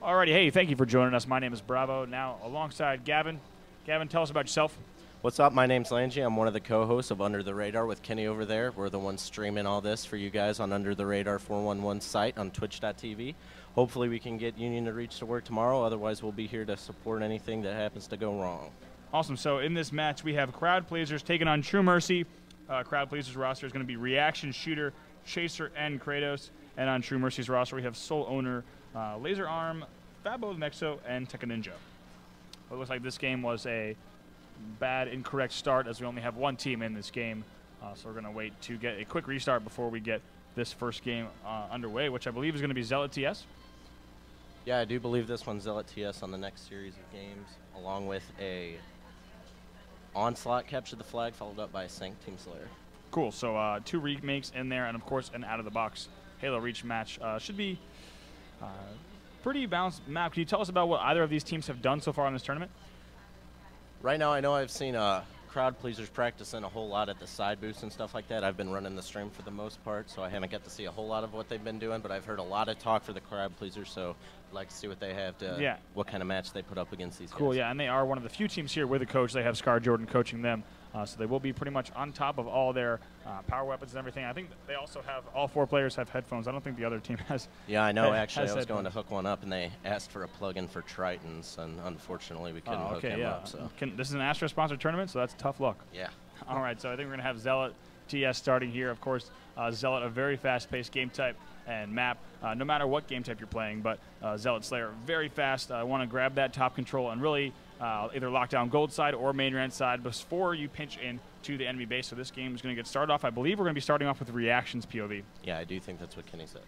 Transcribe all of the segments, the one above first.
Alrighty, hey, thank you for joining us. My name is Bravo. Now, alongside Gavin. Gavin, tell us about yourself. What's up? My name's Lan-G. I'm one of the co-hosts of Under the Radar with Kenny over there. We're the ones streaming all this for you guys on Under the Radar 411 site on twitch.tv. Hopefully we can get Union to reach to work tomorrow. Otherwise, we'll be here to support anything that happens to go wrong. Awesome. So in this match, we have Crowd Pleasers taking on True Mercy. Crowd Pleasers roster is going to be Reaction, Shooter, Chaser, and Kratos. And on True Mercy's roster, we have Soul Owner, Laser Arm, Fabo Nexo, and Tekka Ninja. It looks like this game was a bad, incorrect start, as we only have one team in this game. So we're going to wait to get a quick restart before we get this first game underway, which I believe is going to be Zealot TS. Yeah, I do believe this one's Zealot TS on the next series of games, along with a Onslaught Capture the Flag, followed up by a Sync Team Slayer. Cool. So 2 remakes in there, and of course an out-of-the-box Halo Reach match. Should be pretty balanced map. Can you tell us about what either of these teams have done so far in this tournament? Right now, I know I've seen Crowd Pleasers practicing a whole lot at the side booths and stuff like that. I've been running the stream for the most part, so I haven't got to see a whole lot of what they've been doing, but I've heard a lot of talk for the Crowd Pleasers, so I'd like to see what they have to, what kind of match they put up against these Cool, guys. yeah, and they are one of the few teams here with a coach. They have Scar Jordan coaching them, so they will be pretty much on top of all their power weapons and everything. I think they also have, all 4 players have headphones. I don't think the other team has. Yeah, I know. Actually, I was going to hook one up, and they asked for a plug-in for Tritons, and unfortunately, we couldn't hook him up. So. This is an Astra-sponsored tournament, so that's tough luck. Yeah. All right, so I think we're going to have Zealot TS starting here. Of course, Zealot, a very fast-paced game type and map, no matter what game type you're playing, but Zealot Slayer, very fast. I want to grab that top control and really either lock down gold side or main ramp side before you pinch in to the enemy base. So this game is going to get started off. I believe we're going to be starting off with Reactions POV. Yeah, I do think that's what Kenny said.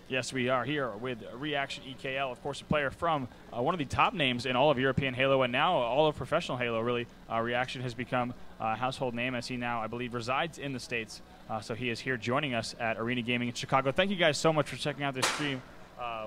Yes, we are here with Reaction EKL, of course, a player from one of the top names in all of European Halo and now all of professional Halo, really. Reaction has become a household name as he now, I believe, resides in the States. So he is here joining us at Arena Gaming in Chicago. Thank you guys so much for checking out this stream.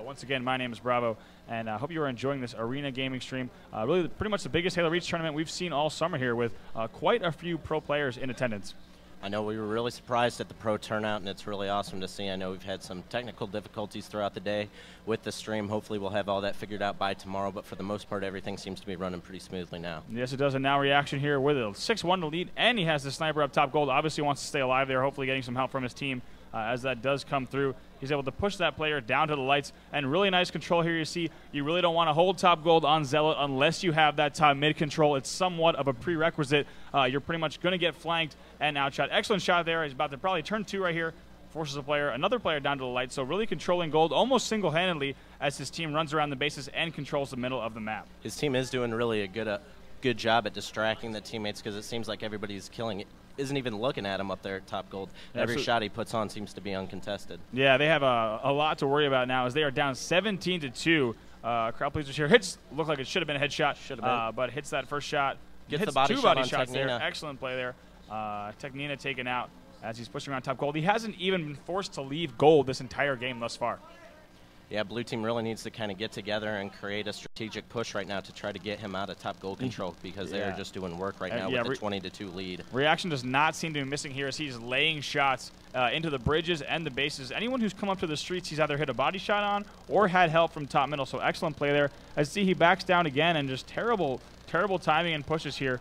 Once again, my name is Bravo, and I hope you are enjoying this Arena Gaming stream. Really, pretty much the biggest Halo Reach tournament we've seen all summer here with quite a few pro players in attendance. I know we were really surprised at the pro turnout, and it's really awesome to see. I know we've had some technical difficulties throughout the day with the stream. Hopefully we'll have all that figured out by tomorrow, but for the most part, everything seems to be running pretty smoothly now. Yes, it does, and now Reaction here with a 6-1 to lead, and he has the sniper up top gold. Obviously wants to stay alive there, hopefully getting some help from his team. As that does come through, he's able to push that player down to the lights, and really nice control here. You see, you really don't want to hold top gold on Zealot unless you have that top mid control. It's somewhat of a prerequisite. You're pretty much going to get flanked and outshot. Excellent shot there. He's about to probably turn 2 right here. Forces another player down to the light. So really controlling gold almost single-handedly as his team runs around the bases and controls the middle of the map. His team is doing really a good job at distracting the teammates because it seems like everybody's killing it. Isn't even looking at him up there at top gold. Every shot he puts on seems to be uncontested. Yeah, they have a lot to worry about now as they are down 17-2. Crowd Pleasers here look like it should have been a headshot, but hits that first shot. Gets hits the body 2 shot body on shots Teknina. there. Excellent play there. Teknina taken out as he's pushing around top gold. He hasn't even been forced to leave gold this entire game thus far. Yeah, blue team really needs to kind of get together and create a strategic push right now to try to get him out of top gold control because they are just doing work right now with the 20-2 lead. Reaction does not seem to be missing here as he's laying shots into the bridges and the bases. Anyone who's come up to the streets, he's either hit a body shot on or had help from top middle. So excellent play there. As see, he backs down again and just terrible timing and pushes here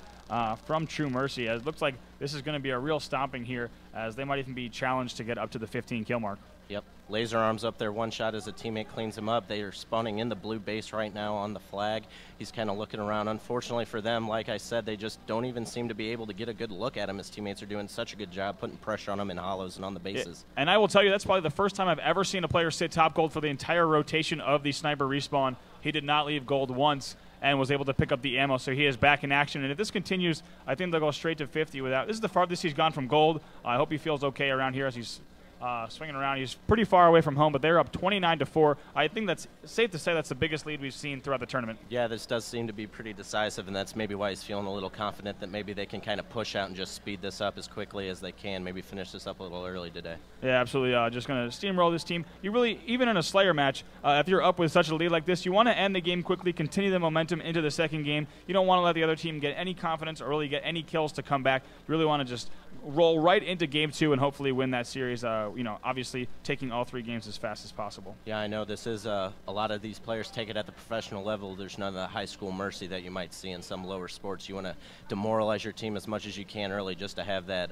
from True Mercy. As it looks like this is going to be a real stomping here as they might even be challenged to get up to the 15 kill mark. Yep. Laser Arm's up there, one shot as a teammate cleans him up. They are spawning in the blue base right now on the flag. He's kind of looking around. Unfortunately for them, like I said, they just don't even seem to be able to get a good look at him. His teammates are doing such a good job putting pressure on him in hollows and on the bases. And I will tell you, that's probably the first time I've ever seen a player sit top gold for the entire rotation of the sniper respawn. He did not leave gold once and was able to pick up the ammo, so he is back in action. And if this continues, I think they'll go straight to 50 without. This is the farthest he's gone from gold. I hope he feels okay around here as he's swinging around. He's pretty far away from home, but they're up 29-4. I think that's safe to say that's the biggest lead we've seen throughout the tournament. Yeah, this does seem to be pretty decisive, and that's maybe why he's feeling a little confident that maybe they can kind of push out and just speed this up as quickly as they can, maybe finish this up a little early today. Yeah, absolutely. Just going to steamroll this team. You really, even in a Slayer match, if you're up with such a lead like this, you want to end the game quickly, continue the momentum into the second game. You don't want to let the other team get any confidence or really get any kills to come back. You really want to just roll right into game 2 and hopefully win that series. obviously taking all 3 games as fast as possible. Yeah, I know this is a lot of these players take it at the professional level. There's none of the high school mercy that you might see in some lower sports. You want to demoralize your team as much as you can early just to have that,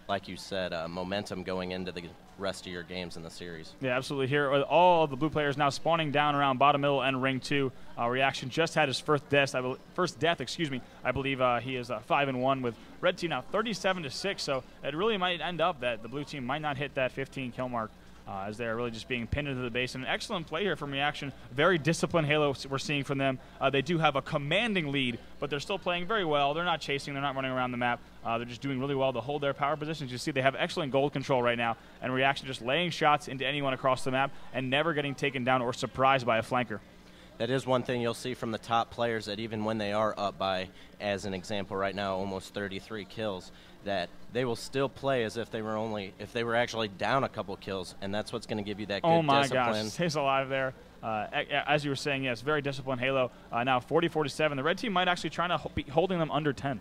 like you said, momentum going into the rest of your games in the series. Yeah, absolutely. Here, all of the blue players now spawning down around bottom middle and ring 2. Reaction just had his first death. I believe he is 5-1 with red team now 37-6. So it really might end up that the blue team might not hit that 15 kill mark. As they're really just being pinned into the base. And an excellent play here from Reaction. Very disciplined Halo we're seeing from them. They do have a commanding lead, but they're still playing very well. They're not chasing. They're not running around the map. They're just doing really well to hold their power positions. You see they have excellent gold control right now, and Reaction just laying shots into anyone across the map and never getting taken down or surprised by a flanker. That is one thing you'll see from the top players, that even when they are up by, as an example right now, almost 33 kills, that they will still play as if they were actually down a couple kills, and that's what's going to give you that good discipline. Oh my gosh, stays alive there. As you were saying, yes, very disciplined Halo. Now 40-47. The red team might actually try to be holding them under 10.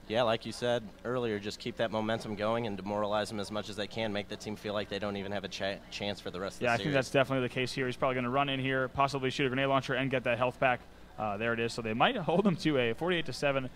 Yeah, like you said earlier, just keep that momentum going and demoralize them as much as they can. Make the team feel like they don't even have a chance for the rest of the series. Yeah, I think that's definitely the case here. He's probably going to run in here, possibly shoot a grenade launcher and get that health back. There it is. So they might hold them to a 48-7.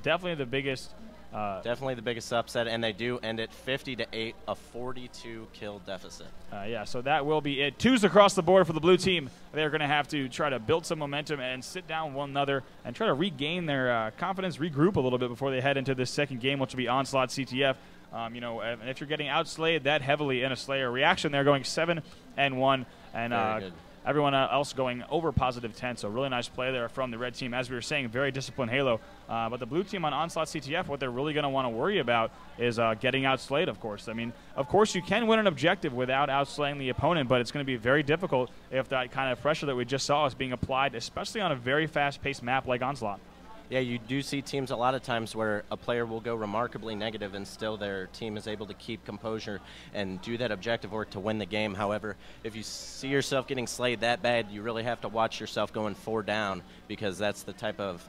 Definitely the biggest. Definitely the biggest upset, and they do end it 50-8, a 42-kill deficit. Yeah, so that will be it. 2s across the board for the blue team. They're going to have to try to build some momentum and sit down one another and try to regain their confidence, regroup a little bit before they head into this second game, which will be Onslaught CTF. And if you're getting outslayed that heavily in a Slayer Reaction, they're going 7-1, and everyone else going over +10. So really nice play there from the red team. As we were saying, very disciplined Halo. But the blue team on Onslaught CTF, what they're really going to want to worry about is getting outslayed, of course. I mean, of course you can win an objective without outslaying the opponent, but it's going to be very difficult if that kind of pressure that we just saw is being applied, especially on a very fast-paced map like Onslaught. Yeah, you do see teams a lot of times where a player will go remarkably negative and still their team is able to keep composure and do that objective work to win the game. However, if you see yourself getting slayed that bad, you really have to watch yourself going 4 down, because that's the type of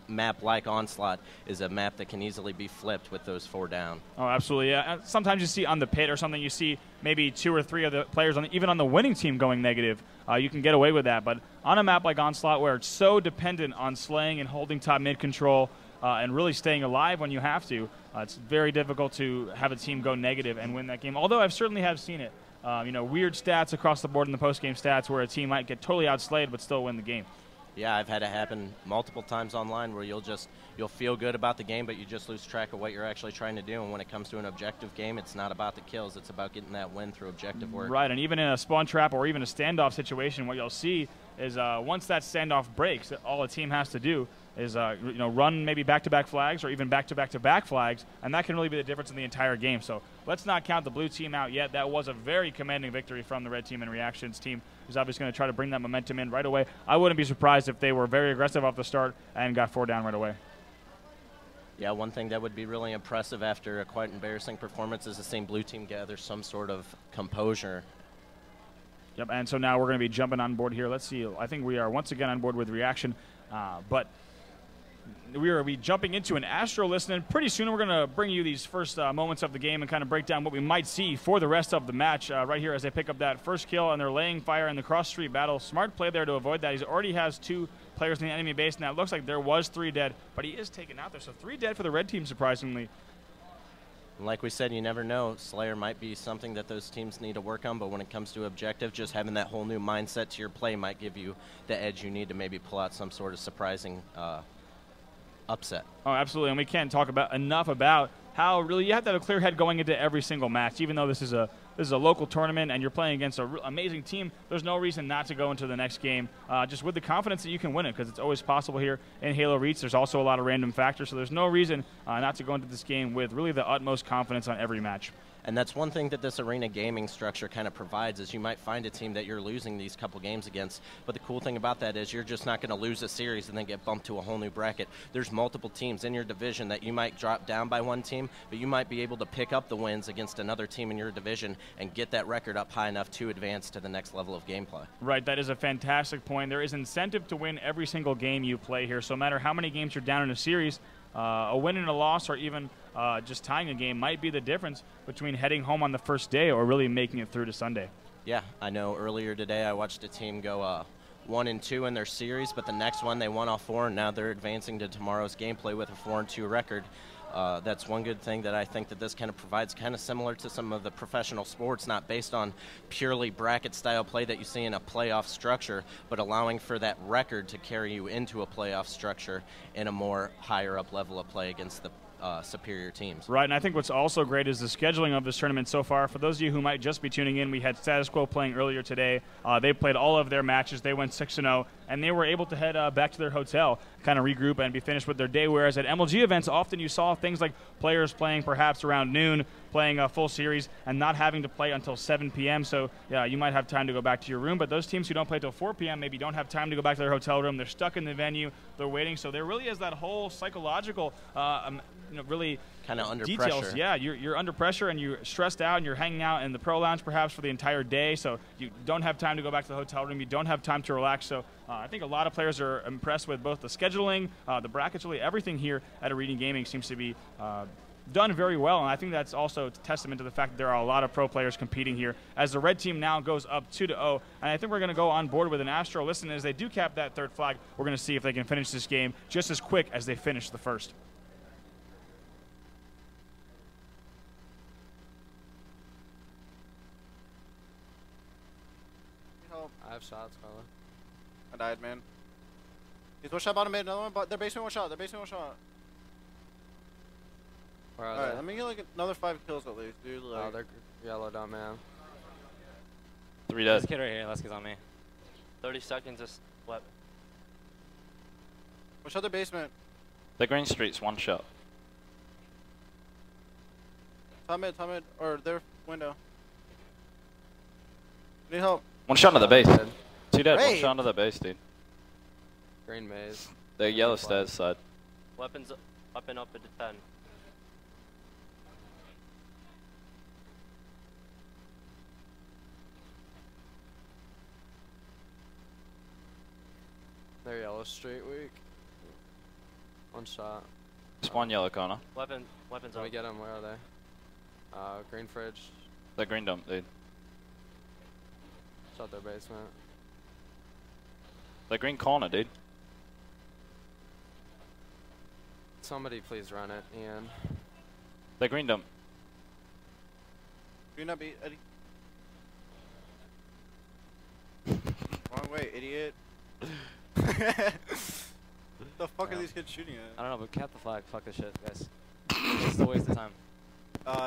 map like Onslaught is a map that can easily be flipped with those 4 down. Oh, absolutely. Yeah. Sometimes you see on the pit or something, you see maybe 2 or 3 of the players, even on the winning team, going negative. You can get away with that. But on a map like Onslaught, where it's so dependent on slaying and holding top mid control and really staying alive when you have to, it's very difficult to have a team go negative and win that game. Although I've certainly have seen it. Weird stats across the board in the post-game stats where a team might get totally outslayed but still win the game. Yeah, I've had it happen multiple times online where you'll feel good about the game, but you just lose track of what you're actually trying to do. And when it comes to an objective game, it's not about the kills. It's about getting that win through objective work. Right, and even in a spawn trap or even a standoff situation, what you'll see is once that standoff breaks, all a team has to do is run maybe back-to-back flags or even back-to-back-to-back flags, and that can really be the difference in the entire game. So let's not count the blue team out yet. That was a very commanding victory from the red team and Reaction's team, who's obviously going to try to bring that momentum in right away. I wouldn't be surprised if they were very aggressive off the start and got 4 down right away. Yeah, one thing that would be really impressive after a quite embarrassing performance is the same blue team gather some sort of composure. Yep, and so now we're going to be jumping on board here. Let's see. I think we are once again on board with Reaction, but we are jumping into an Astro list, and pretty soon we're going to bring you these first moments of the game and kind of break down what we might see for the rest of the match right here as they pick up that first kill, and they're laying fire in the cross-street battle. Smart play there to avoid that. He already has 2 players in the enemy base, and it looks like there was 3 dead, but he is taken out there. So 3 dead for the red team, surprisingly. Like we said, you never know. Slayer might be something that those teams need to work on, but when it comes to objective, just having that whole new mindset to your play might give you the edge you need to maybe pull out some sort of surprising upset. Oh, absolutely, and we can't talk enough about how really you have to have a clear head going into every single match. Even though this is a local tournament and you're playing against an amazing team, there's no reason not to go into the next game just with the confidence that you can win it, because it's always possible here in Halo Reach. There's also a lot of random factors, so there's no reason not to go into this game with really the utmost confidence on every match. And that's one thing that this Arena Gaming structure kind of provides, is you might find a team that you're losing these couple games against, but the cool thing about that is you're just not going to lose a series and then get bumped to a whole new bracket. There's multiple teams in your division that you might drop down by one team, but you might be able to pick up the wins against another team in your division and get that record up high enough to advance to the next level of gameplay. Right, that is a fantastic point. There is incentive to win every single game you play here, so no matter how many games you're down in a series, a win and a loss, or even just tying a game might be the difference between heading home on the first day or really making it through to Sunday. Yeah, I know earlier today I watched a team go 1-2 in their series, but the next one they won all 4, and now they're advancing to tomorrow's gameplay with a 4-2 record. That's one good thing that I think that this kind of provides, kind of similar to some of the professional sports, not based on purely bracket-style play that you see in a playoff structure, but allowing for that record to carry you into a playoff structure in a more higher-up level of play against the superior teams. Right, and I think what's also great is the scheduling of this tournament so far. For those of you who might just be tuning in, we had Status Quo playing earlier today. They played all of their matches. They went 6-0, and they were able to head back to their hotel, kind of regroup and be finished with their day, whereas at MLG events, often you saw things like players playing perhaps around noon, playing a full series, and not having to play until 7 p.m., so yeah, you might have time to go back to your room, but those teams who don't play till 4 p.m. maybe don't have time to go back to their hotel room. They're stuck in the venue. They're waiting, so there really is that whole psychological really kind of under details. pressure. Yeah, you're under pressure and you're stressed out and you're hanging out in the pro lounge perhaps for the entire day, so you don't have time to go back to the hotel room. You don't have time to relax. So I think a lot of players are impressed with both the scheduling, the brackets, really everything here at Arena Gaming seems to be done very well, and I think that's also a testament to the fact that there are a lot of pro players competing here as the red team now goes up 2-0, and I think we're going to go on board with an Astro. Listen, as they do cap that third flag, we're going to see if they can finish this game just as quick as they finished the first. I have shots, fella. I died, man. He's one shot bottom mid, another one, but their basement one shot, their basement one shot. Where are Alright, they? let me get like another 5 kills at least, dude. Like, Oh, they're yellow down, man. 3 dead. This kid right here, let's get on me. 30 seconds, just what? one shot their basement. The green street's 1 shot. Top mid, or their window. Need help. 1 shot to the base. Dead. 2 dead. 1 Great. shot to the base, dude. Green maze. The yellow stairs side. Weapons up and up at 10. They're yellow street weak. 1 shot. Just 1 yellow corner. Weapons Let up. me get them. Where are they? Green fridge. The green dump, dude. Shot their basement. The green corner, dude. Somebody please run it, Ian. The green dump. Do not be Eddie. Wrong way, idiot. The fuck are these kids shooting I at? don't know, but cap the flag. Fuck this shit, guys. It's a waste of time.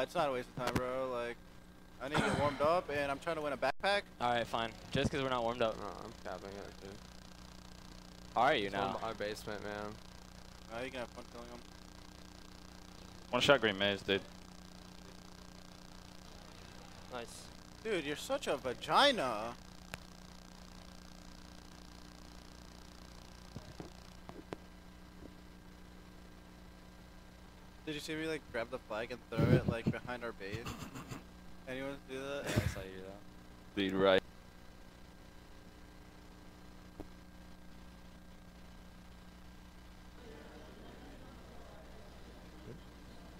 It's not a waste of time, bro. Like, I need to get warmed up, and I'm trying to win a backpack. Alright, fine. Just because we're not warmed up. No, I'm capping it, dude. How are you It's now? our basement, man. Now you can have fun killing them. 1 shot green maze, dude. Nice. Dude, you're such a vagina. Did you see me like grab the flag and throw it like behind our base? Anyone do that? Yeah, I saw you do that. Dude, right.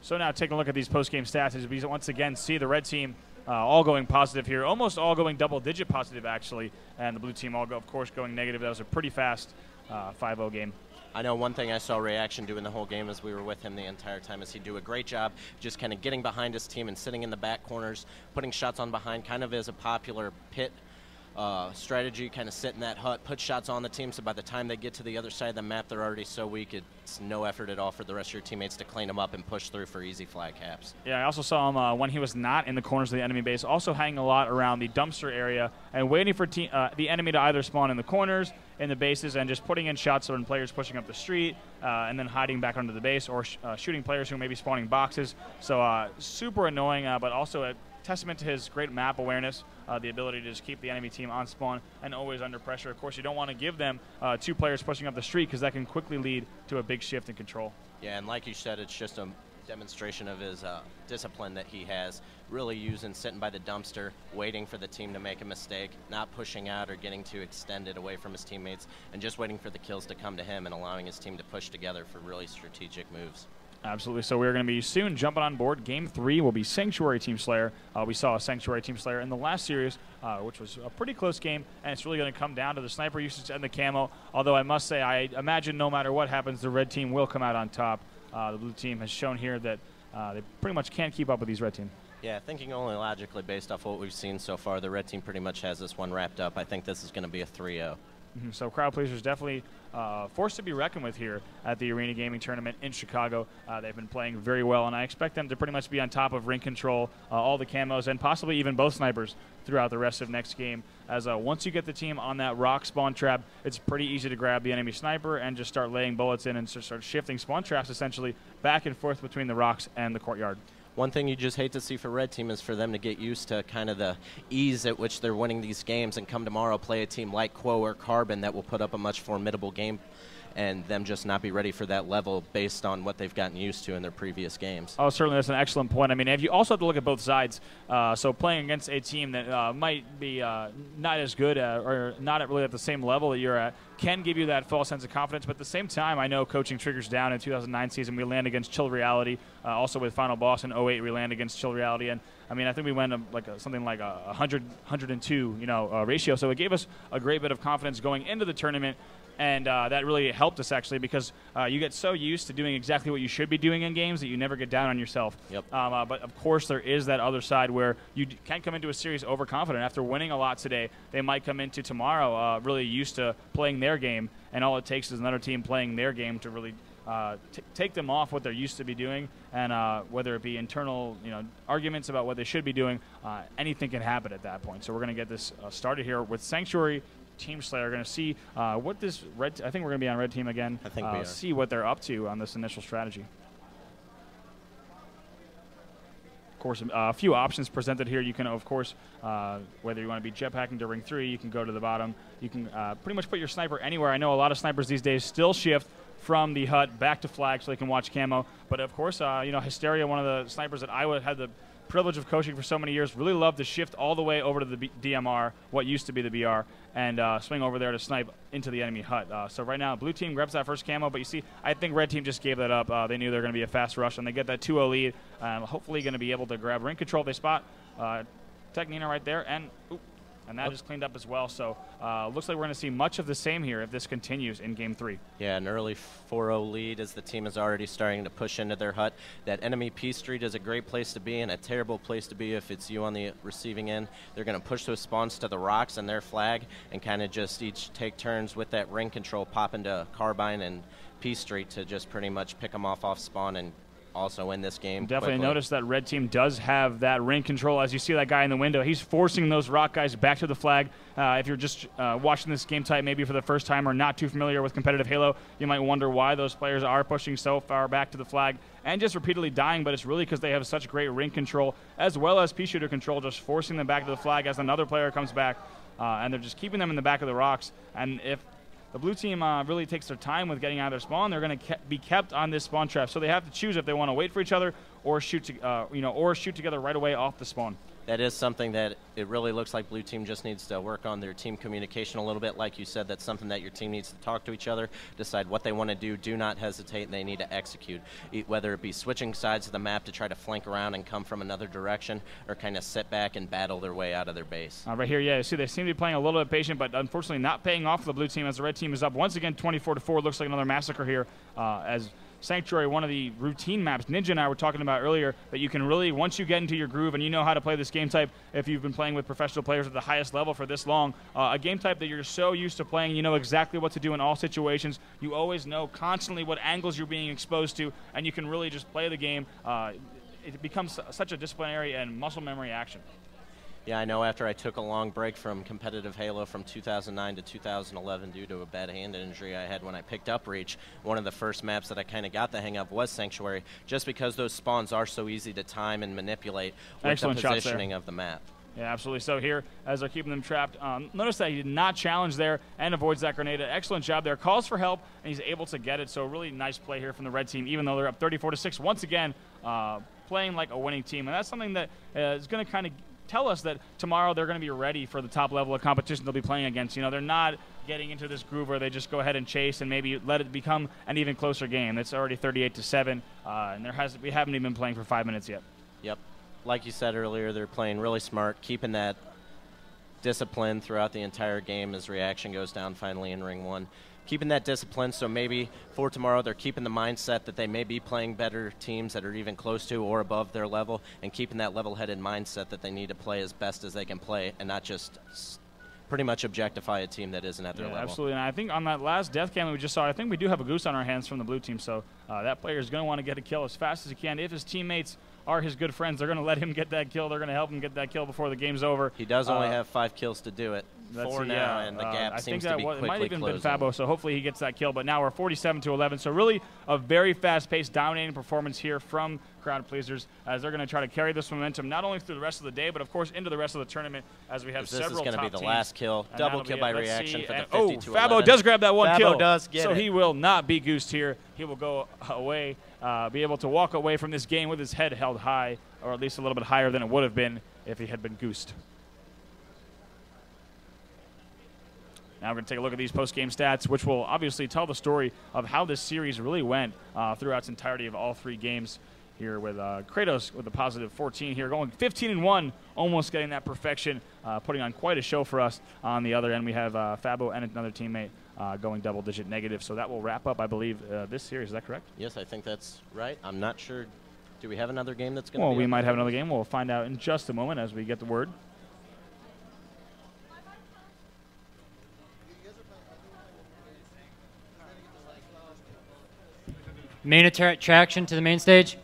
So now taking a look at these post-game stats, as we once again see the red team all going positive here, almost all going double-digit positive actually, and the blue team all, of course, going negative. That was a pretty fast 5-0 game. I know one thing I saw Reaction doing the whole game as we were with him the entire time is he'd do a great job just kind of getting behind his team and sitting in the back corners, putting shots on behind, kind of as a popular pit strategy, kind of sit in that hut, put shots on the team, so by the time they get to the other side of the map, they're already so weak, it's no effort at all for the rest of your teammates to clean them up and push through for easy flag caps. Yeah, I also saw him when he was not in the corners of the enemy base, also hanging a lot around the dumpster area and waiting for the enemy to either spawn in the corners, in the bases, and just putting in shots on players pushing up the street and then hiding back under the base, or shooting players who may be spawning boxes. So super annoying, but also a testament to his great map awareness, the ability to just keep the enemy team on spawn and always under pressure. Of course, you don't want to give them 2 players pushing up the street because that can quickly lead to a big shift in control. Yeah, and like you said, it's just a demonstration of his discipline that he has, really using sitting by the dumpster, waiting for the team to make a mistake, not pushing out or getting too extended away from his teammates, and just waiting for the kills to come to him and allowing his team to push together for really strategic moves. Absolutely. So we're going to be soon jumping on board. Game 3 will be Sanctuary Team Slayer. We saw a Sanctuary Team Slayer in the last series, which was a pretty close game, and it's really going to come down to the sniper usage and the camo. Although I must say, I imagine no matter what happens, the red team will come out on top. The blue team has shown here that they pretty much can't keep up with these red team. Yeah, thinking only logically based off what we've seen so far, the red team pretty much has this one wrapped up. I think this is going to be a 3-0. So crowd pleasers definitely forced to be reckoned with here at the Arena Gaming Tournament in Chicago. They've been playing very well, and I expect them to pretty much be on top of ring control, all the camos, and possibly even both snipers throughout the rest of next game. As once you get the team on that rock spawn trap, it's pretty easy to grab the enemy sniper and just start laying bullets in and start shifting spawn traps essentially back and forth between the rocks and the courtyard. One thing you just hate to see for red team is for them to get used to kind of the ease at which they're winning these games and come tomorrow play a team like Quo or Carbon that will put up a much formidable game, and them just not be ready for that level based on what they've gotten used to in their previous games. Oh, certainly that's an excellent point. I mean, you also have to look at both sides. So playing against a team that might be not as good or not really at the same level that you're at can give you that false sense of confidence. But at the same time, I know coaching triggers down. In 2009 season, we land against Chill Reality. Also with Final Boss in 08, we land against Chill Reality. And I mean, I think we went something like a 102, ratio. So it gave us a great bit of confidence going into the tournament. And that really helped us, actually, because you get so used to doing exactly what you should be doing in games that you never get down on yourself. Yep. But, of course, there is that other side where you can come into a series overconfident. After winning a lot today, they might come into tomorrow really used to playing their game, and all it takes is another team playing their game to really take them off what they're used to be doing, and whether it be internal arguments about what they should be doing, anything can happen at that point. So we're going to get this started here with Sanctuary Team Slayer. We're going to see what this red. I think we're going to be on red team again. I think we are. See what they're up to on this initial strategy. Of course, a few options presented here. You can, of course, whether you want to be jetpacking to ring 3, you can go to the bottom. You can pretty much put your sniper anywhere. I know a lot of snipers these days still shift from the hut back to flag so they can watch camo. But of course, Hysteria, one of the snipers that I had the privilege of coaching for so many years, really loved to shift all the way over to the DMR, what used to be the BR, and swing over there to snipe into the enemy hut. So right now, blue team grabs that first camo, but you see, I think red team just gave that up. They knew they were going to be a fast rush, and they get that 2-0 lead. Hopefully going to be able to grab ring control. They spot Technina right there, and that is cleaned up as well. So looks like we're going to see much of the same here if this continues in Game 3. Yeah, an early 4-0 lead as the team is already starting to push into their hut. That enemy P Street is a great place to be and a terrible place to be if it's you on the receiving end. They're going to push those spawns to the rocks and their flag and kind of just each take turns with that ring control, pop into Carbine and P Street to just pretty much pick them off spawn and also in this game. Definitely quickly. Notice that red team does have that ring control. As you see that guy in the window, he's forcing those rock guys back to the flag. If you're just watching this game type maybe for the first time or not too familiar with competitive Halo, you might wonder why those players are pushing so far back to the flag and just repeatedly dying, but it's really because they have such great ring control as well as P-shooter control, just forcing them back to the flag as another player comes back, and they're just keeping them in the back of the rocks. And if the blue team really takes their time with getting out of their spawn, they're going to be kept on this spawn trap. So they have to choose if they want to wait for each other or shoot together right away off the spawn. That is something that it really looks like blue team just needs to work on their team communication a little bit. Like you said, that's something that your team needs to talk to each other, decide what they want to do not hesitate, and they need to execute. Whether it be switching sides of the map to try to flank around and come from another direction, or kind of sit back and battle their way out of their base. Right here, yeah, you see they seem to be playing a little bit patient, but unfortunately not paying off for the blue team as the red team is up once again 24-4. Looks like another massacre here as Sanctuary, one of the routine maps Ninja and I were talking about earlier, that you can really, once you get into your groove and you know how to play this game type, if you've been playing with professional players at the highest level for this long, a game type that you're so used to playing, you know exactly what to do in all situations. You always know constantly what angles you're being exposed to, and you can really just play the game. It becomes such a disciplinary and muscle memory action. Yeah, I know after I took a long break from competitive Halo from 2009 to 2011 due to a bad hand injury I had when I picked up Reach, one of the first maps that I kind of got the hang of was Sanctuary, just because those spawns are so easy to time and manipulate with Excellent the positioning of the map. Yeah, absolutely. So here, as they're keeping them trapped, notice that he did not challenge there and avoids that grenade. Excellent job there. Calls for help, and he's able to get it. So really nice play here from the red team, even though they're up 34-6. Once again, playing like a winning team. And that's something that is going to kind of tell us that tomorrow they're going to be ready for the top level of competition they'll be playing against. You know, they're not getting into this groove where they just go ahead and chase and maybe let it become an even closer game. It's already 38-7, and we haven't even been playing for 5 minutes yet. Yep. Like you said earlier, they're playing really smart, keeping that discipline throughout the entire game as reaction goes down finally in ring 1. Keeping that discipline, so maybe for tomorrow they're keeping the mindset that they may be playing better teams that are even close to or above their level, and keeping that level-headed mindset that they need to play as best as they can play and not just pretty much objectify a team that isn't at their level. Absolutely, and I think on that last death cam that we just saw, I think we do have a goose on our hands from the blue team, so that player is going to want to get a kill as fast as he can. If his teammates are his good friends, they're going to let him get that kill. They're going to help him get that kill before the game's over. He does only have 5 kills to do it. 4 now, and the gap seems to be quickly closing. It might even been Fabo, so hopefully he gets that kill. But now we're 47-11, so really a very fast-paced, dominating performance here from Crowd Pleasers as they're going to try to carry this momentum not only through the rest of the day, but of course into the rest of the tournament as we have several top teams. This is going to be the last kill. Double kill by reaction for the 52-11. Fabo does grab that one kill. Fabo does get it. So he will not be goosed here. He will go away, be able to walk away from this game with his head held high, or at least a little bit higher than it would have been if he had been goosed. Now we're going to take a look at these post-game stats, which will obviously tell the story of how this series really went throughout its entirety of all 3 games here with Kratos with a positive 14 here, going 15-1, almost getting that perfection, putting on quite a show for us. On the other end, we have Fabo and another teammate going double-digit negative. So that will wrap up, I believe, this series. Is that correct? Yes, I think that's right. I'm not sure. Do we have another game that's going to be? Well, we might have another game. We'll find out in just a moment as we get the word. Main attraction to the main stage.